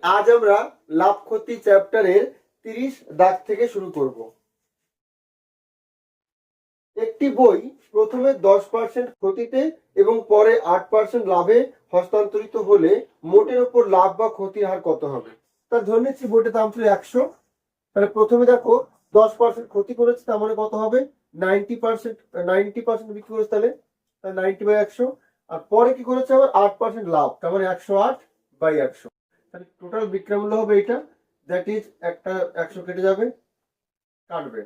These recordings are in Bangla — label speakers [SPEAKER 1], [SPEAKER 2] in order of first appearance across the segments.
[SPEAKER 1] আজ আমরা লাভ ক্ষতি চ্যাপ্টারের 30 দাগ থেকে শুরু করব। একটি বই প্রথমে 10% ক্ষতিতে এবং পরে 8% লাভে হস্তান্তরিত হলে মোটের উপর লাভ বা ক্ষতির হার কত হবে? তার ধরে নিচ্ছি বইটার দাম ছিল 100, তাহলে প্রথমে দেখো 10% ক্ষতি করেছে, তার মানে কত হবে? 90% বিক্রি করেছে, তাহলে 90/100। আর পরে কি করেছে আবার 8% লাভ, তার মানে 108/100। তাহলে টোটাল বিক্রয় মূল্য হবে এটা, দ্যাট ইজ একটা 100 কেটে যাবে, কাটবে,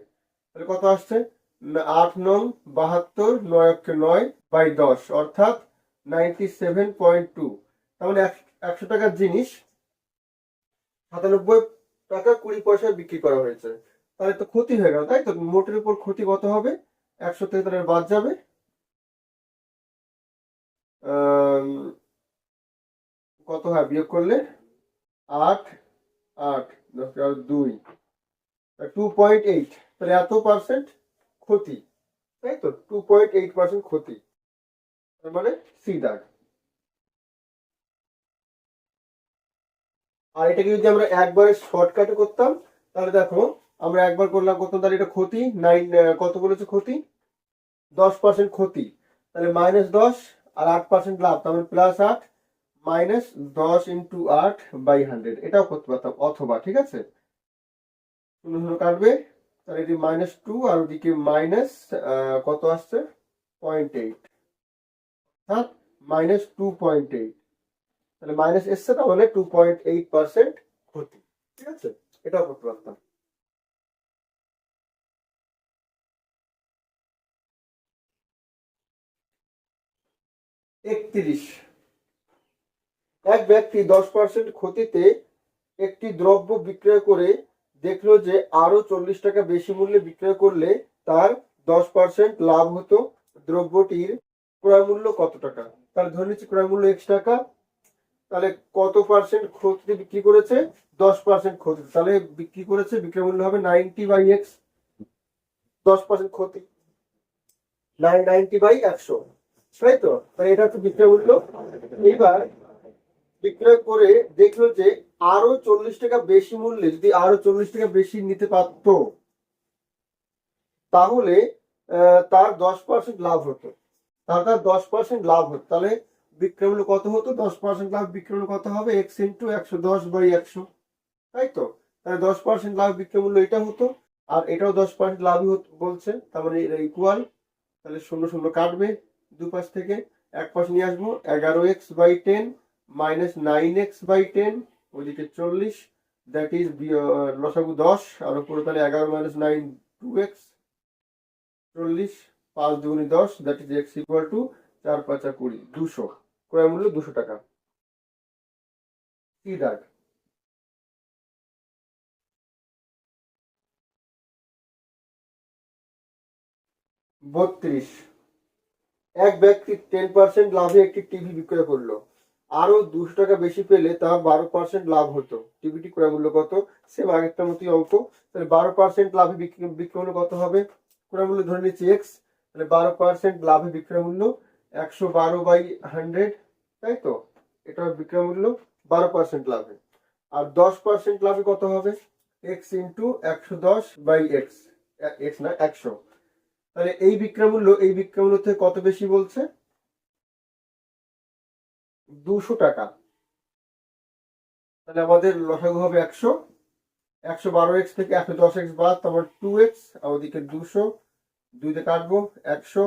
[SPEAKER 1] তাহলে কত আসছে? 8×9 = 72, 9/10 অর্থাৎ 97.2। তার মানে 100 টাকার জিনিস 97 টাকা 20 পয়সায় বিক্রি করা হয়েছে, তাহলে তো ক্ষতি হয়ে গেল, তাই তো? মোটের উপর ক্ষতি কত হবে? 100 থেকে তাহলে বাদ যাবে কত হয় বিয়োগ করলে? 8, 8, 10/2, 2.8। তাহলে এত পার্সেন্ট ক্ষতি, তাই তো? 2.8% ক্ষতি, তার মানে সি দাগ। আর এটাকে যদি আমরা একবারে শর্টকাটে করতাম, তাহলে দেখো আমরা একবার করলাম কত, তাহলে এটা ক্ষতি 9, কত বলেছে ক্ষতি? 10% ক্ষতি, তাহলে -10 আর 8% লাভ, তার মানে +8 -10 × 8/100, এটাও করতে পারতাম। অথবা ঠিক আছে, 0 কাটবে, তাহলে এটি -2 আর ওদিকে মাইনাস কত আসছে? 0.8, অর্থাৎ -2.8। তাহলে মাইনাস এসছে, তার মানে 2.8% ক্ষতি। ঠিক আছে, এটাও করতে পারতাম। এক ব্যক্তি 10% ক্ষতিতে একটি দ্রব্য বিক্রয় করে দেখলো যে আরো 40 টাকা বেশি মূল্যে বিক্রয় করলে তার 10% লাভ হতো। দ্রব্যটির ক্রয় মূল্য কত টাকা? তাহলে ধরে নিচ্ছি ক্রয় মূল্য x টাকা, তাহলে কত পার্সেন্ট ক্ষতিতে বিক্রি করেছে? 10% ক্ষতি, তাহলে বিক্রি করেছে, বিক্রয় মূল্য হবে 90/x। 10% ক্ষতি 90/100, তাই তো? তাহলে এটা হচ্ছে বিক্রয় মূল্য। এইবার বিক্রয় করে দেখলো যে আরো 40 টাকা বেশি মূল্যে যদি আরো 40 টাকা বেশি নিতে পারতো, তাহলে তার 10% লাভ হতো। তাহলে তার 10% লাভ হতো, তাহলে বিক্রয় মূল্য কত হতো? 10% লাভ, বিক্রয় মূল্য কত হবে? x × 110/100, তাই তো? তাহলে 10% লাভ বিক্রয় মূল্য এটা হতো, আর এটাও 10% লাভই বলছে, তার মানে এটা ইকুয়াল। তাহলে 0 0 কাটবে দুপাশ থেকে, এক পাশে নিয়ে আসবো, 11x/10 -9x/10, ওইদিকে 40, দ্যাট ইজ লসাগু 10, আর উপরে তাহলে 11 - 9 2x, 40, 5 × 2 = 10, দ্যাট ইজ x = 4 × 5 = 20, 200। ক্রয় মূল্য 200 টাকা। কি দাগ? বত্রিশ। এক ব্যক্তি 10% লাভে একটি টিভি বিক্রয় করলো, আরো 200 টাকা বেশি পেলে তার 12% লাভ হতো। টিভিটি ক্রয় মূল্য কত? সেম আগেরটার মতোই অঙ্ক। তাহলে 12% লাভে বিক্রয় মূল্য কত হবে? ক্রয় মূল্য ধরে নিচ্ছি x, তাহলে 12% লাভে বিক্রয় মূল্য 112/100, তাই তো? এটা বিক্রয় মূল্য 12% লাভে। আর 10% লাভে কত হবে? x × 110/x, x না 100। তাহলে এই বিক্রয় মূল্য থেকে কত বেশি বলছে? 200 টাকা। তাহলে আমাদের লসাগু হবে 100, 112x থেকে 110x বাদ, তারপর 2x, আর ওদিকে 200, 2 দিয়ে কাটবো 100,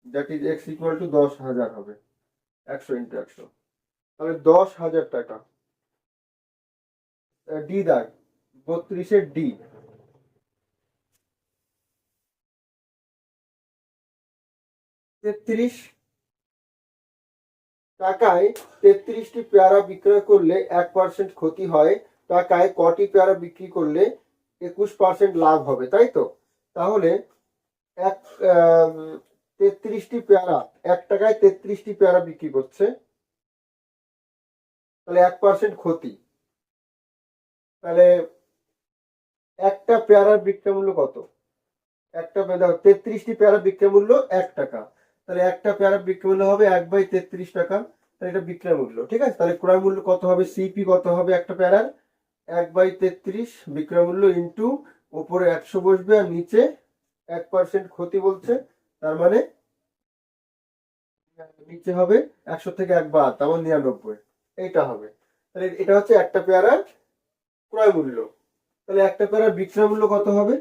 [SPEAKER 1] দ্যাট ইজ x = 10,000 হবে। 100 × 100, তাহলে 10,000 টাকা। ডি দাগ, 32 এর ডি। 33 টাকায় 33টি পেয়ারা বিক্রয় করলে 1% ক্ষতি হয়, টাকায় কটি পেয়ারা বিক্রি করলে 21% লাভ হবে, তাই তো? তাহলে 33টি পেয়ারা, 1 টাকায় 33টি পেয়ারা বিক্রি করছে, তাহলে 1% ক্ষতি, তাহলে একটা পেয়ারার বিক্রয় মূল্য কত? একটা পেয়ারা, 33টি পেয়ারা বিক্রয় মূল্য 1 টাকা, তাহলে একটা পেয়ারা বিক্রয় মূল্য হবে 1/33 টাকা। তাহলে এটা বিক্রয় মূল্য। ঠিক আছে, তাহলে ক্রয় মূল্য কত হবে, সিপি কত হবে একটা প্যারার 1/33 বিক্রয় মূল্য ইন্টু উপরে 100 বসবে আর নিচে 1% ক্ষতি বলছে, তার মানে নিচে হবে 100 থেকে 1 বাদ, তার মানে 99, এইটা হবে। তাহলে এটা হচ্ছে একটা পেয়ারার ক্রয় মূল্য। তাহলে একটা পেয়ারার বিক্রয় মূল্য কত হবে,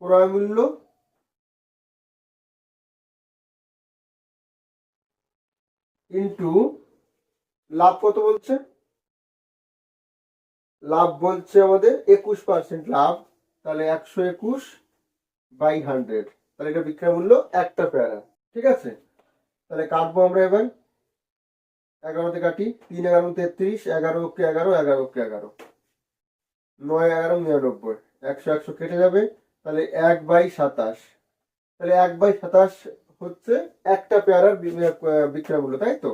[SPEAKER 1] ক্রয় মূল্য ইন্টু লাভ কত বলছে, লাভ বলছে আমাদের 21% লাভ, তাহলে 121/100, তাহলে এটা বিক্রয় মূল্য একটা পেয়ারা। ঠিক আছে, তাহলে কাটবো আমরা এবার, 11তে কাটি, 3 11 33, 11 কে 11, 11 কে 11, 9 11 99, 100 100 কেটে যাবে, তাহলে 1/27, তাহলে 1/27 হচ্ছে একটা পেয়ারার বিক্রয় মূল্য, তাই তো।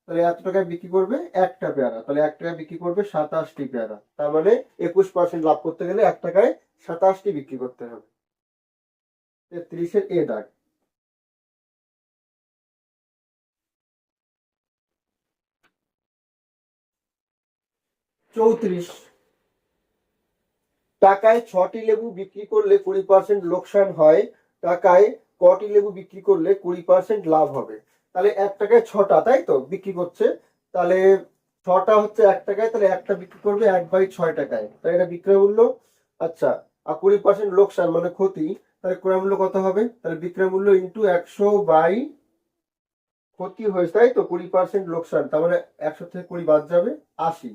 [SPEAKER 1] তাহলে এত টাকায় বিক্রি করবে একটা পেয়ারা, তাহলে 1 টাকায় বিক্রি করবে 27টি পেয়ারা, তার মানে 21% লাভ করতে গেলে 1 টাকায় 27টি বিক্রি করতে হবে। 33-এর এ দাগ। চৌত্রিশ, টাকায় 6টি লেবু বিক্রি করলে 20% লোকসান হয়, টাকায় কটি লেবু বিক্রি করলে 20% লাভ হবে। তাহলে 1 টাকায় 6টা, তাই তো বিক্রি করছে, তাহলে 6টা হচ্ছে 1 টাকায়, তাহলে একটা বিক্রি করবে 1/6 টাকায়, তাই এটা বিক্রয় মূল্য। আচ্ছা, আর 20% লোকসান মানে ক্ষতি, তাহলে ক্রয় মূল্য কত হবে, তাহলে বিক্রয় মূল্য ইন্টু 100 বাই ক্ষতি হয়েছে, তাই তো 20% লোকসান, তার মানে 100 থেকে 20 বাদ যাবে 80,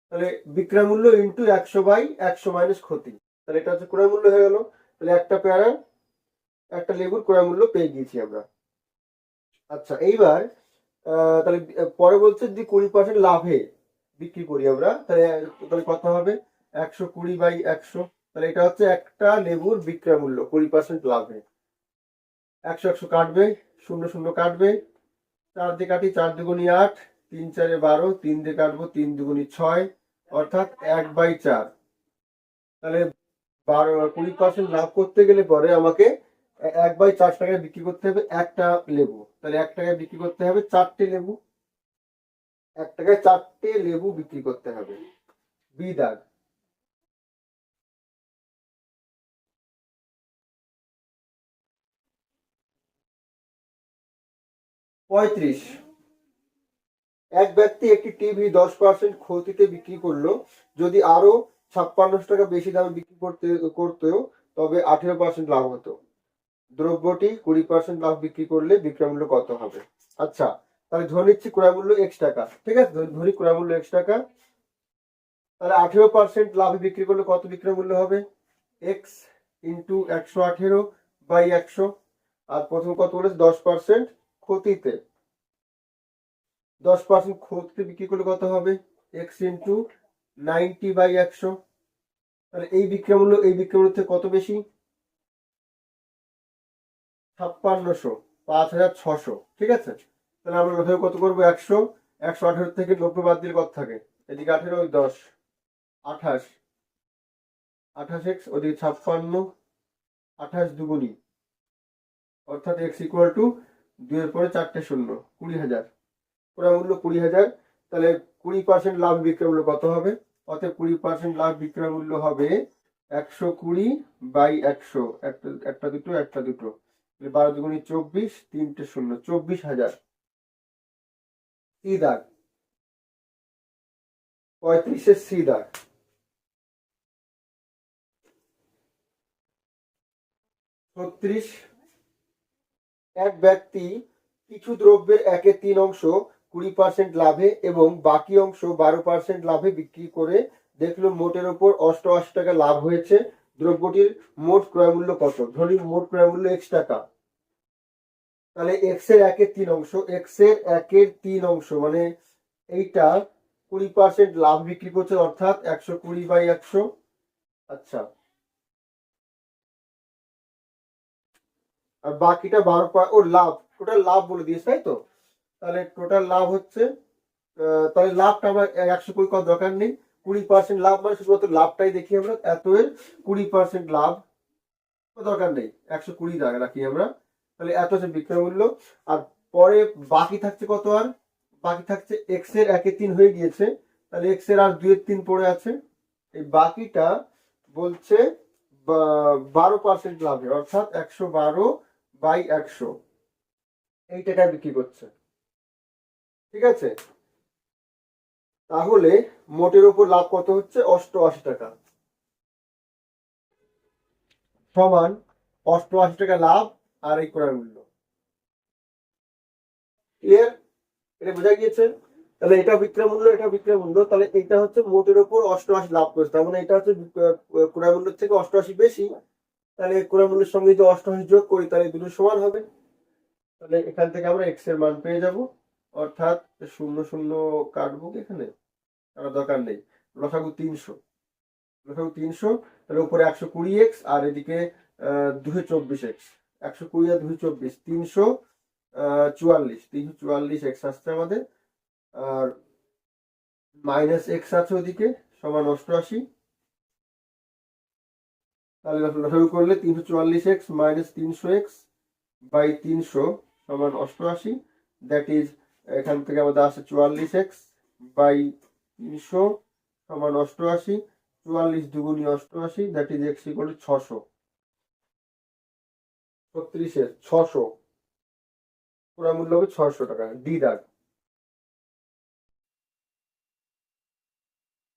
[SPEAKER 1] তাহলে বিক্রয় মূল্য ইন্টু 100/100 মাইনাস ক্ষতি, তাহলে এটা হচ্ছে ক্রয় মূল্য হয়ে গেল। তাহলে একটা পেয়ারা একটা লেবুর ক্রয় মূল্য পেয়ে গিয়েছি আমরা। আচ্ছা, এইবার তাহলে পরে বলছে যদি 20% লাভে বিক্রি করি আমরা, তাহলে তাহলে কত হবে, 120/100, তাহলে এটা হচ্ছে একটা লেবুর বিক্রয় মূল্য 20% লাভে। 100 100 কাটবে, 0 0 কাটবে, 4 দিয়ে কাটি, 4 দুগুনি 8, 3 4 12, 3 দিয়ে কাটবো, 3 দুগুনি 6, অর্থাৎ 1/4। তাহলে 20% লাভ করতে গেলে পরে আমাকে 1/4 টাকায় বিক্রি করতে হবে একটা লেবু, তাহলে 1 টাকায় বিক্রি করতে হবে 4টে লেবু, 1 টাকায় 4টে লেবু বিক্রি করতে হবে। বি দাগ। 35, এক ব্যক্তি একটি টিভি 10% ক্ষতিতে বিক্রি করলো, যদি আরো 56 টাকা বেশি দামে বিক্রি করতেও তবে 18% লাভ হতো। দ্রব্যটি 20% লাভ বিক্রি করলে বিক্রয় মূল্য কত হবে। আচ্ছা, তাহলে ধরে নিচ্ছি ক্রয় মূল্য x টাকা, ঠিক আছে, ধরি ক্রয় মূল্য x টাকা, তাহলে 18% লাভে বিক্রি করলে কত বিক্রয় মূল্য হবে, x ইন্টু 118/100, আর প্রথম কত বলেছে 10% ক্ষতিতে, 10% ক্ষতিতে বিক্রি করলে কত হবে, x ইন্টু 90/100, তাহলে এই বিক্রয় মূল্য এই বিক্রয় মূল্য থেকে কত বেশি, 5600, 5600, ঠিক আছে। তাহলে আমরা লসাগু কত করবো, 100, 118 থেকে 90 বাদ দিলে কত থাকে, এদিকে 18 ওই 10, 28, 28x ওদিকে 56, 28 দুগুনি, অর্থাৎ x ইকুয়াল টু 2 এর পরে 4টে শূন্য, 20,000, ক্রয় মূল্য 20,000। তাহলে 20% লাভ বিক্রয় মূল্য কত হবে, অতএব 20% লাভ বিক্রয় মূল্য হবে 120/100, একটা দুটো একটা দুটো, 12 দুগুনি 24, 3টে শূন্য, 24,000। সি দাগ, 35-এর সি দাগ। 36, এক ব্যক্তি কিছু দ্রব্যের 1/3 অংশ 20% লাভে এবং বাকি অংশ 12% লাভে বিক্রি করে দেখলো মোটের ওপর 88 টাকা লাভ হয়েছে, দ্রব্যটির মোট ক্রয় মূল্য কত। ধরি মোট ক্রয় মূল্য x টাকা, তাহলে x এর 1/3 অংশ, x এর 1/3 অংশ মানে এইটা 20% লাভ বিক্রি করছে, অর্থাৎ 120/100। আচ্ছা, আর বাকিটা 12 ও লাভ, টোটাল লাভ বলে দিয়েছে, তাই তো। তাহলে টোটাল লাভ হচ্ছে, তাহলে লাভটা আমরা 120 করার দরকার নেই, 20% লাভ মানে শুধুমাত্র লাভটাই দেখি আমরা, এত এর 20% লাভ দরকার নেই, 120 রাখি আমরা। তাহলে এত হচ্ছে বিক্রয় মূল্য, আর পরে বাকি থাকছে কত, আর বাকি থাকছে এক্স এর 1/3 হয়ে গিয়েছে, তাহলে এক্স এর আর 2/3 পড়ে আছে। এই বাকিটা বলছে 12% লাভে, অর্থাৎ 112/100 এই টাকায় বিক্রি করছে। ঠিক আছে, তাহলে মোটের উপর লাভ কত হচ্ছে? 88 টাকা, সমান 88 টাকা লাভ আর এই ক্রয় মূল্য। ক্লিয়ার? এটা বোঝা গিয়েছে? তাহলে এটা বিক্রয় মূল্য, এটা বিক্রয় মূল্য, তাহলে এটা হচ্ছে মোটের উপর 88 লাভ করছে, তার মানে এটা হচ্ছে ক্রয় মূল্যের থেকে 88 বেশি। তাহলে ক্রয় মূল্যের সঙ্গে যদি 88 যোগ করি তাহলে দুটো সমান হবে। তাহলে এখান থেকে আমরা এক্স এর মান পেয়ে যাব, অর্থাৎ 0 0 কাটবো কি এখানে, কাটার দরকার নেই। লসাগু 300, লসাগু 300, তাহলে উপরে 120x আর এদিকে 224x, 120 আর 224, 344x আসছে আমাদের, আর মাইনাস এক্স আছে ওদিকে, সমান 88। তাহলে লসাগু করলে 344x মাইনাস 300x বাই 300 সমান 88, দ্যাট ইজ এখান থেকে আমাদের আসে 44x বাই 300 সমান 88, 44 দুগুণী 88, that is x equal to 600, 36 এর 600, পুরো মূল্য হবে 600 টাকা। ডি দাগ।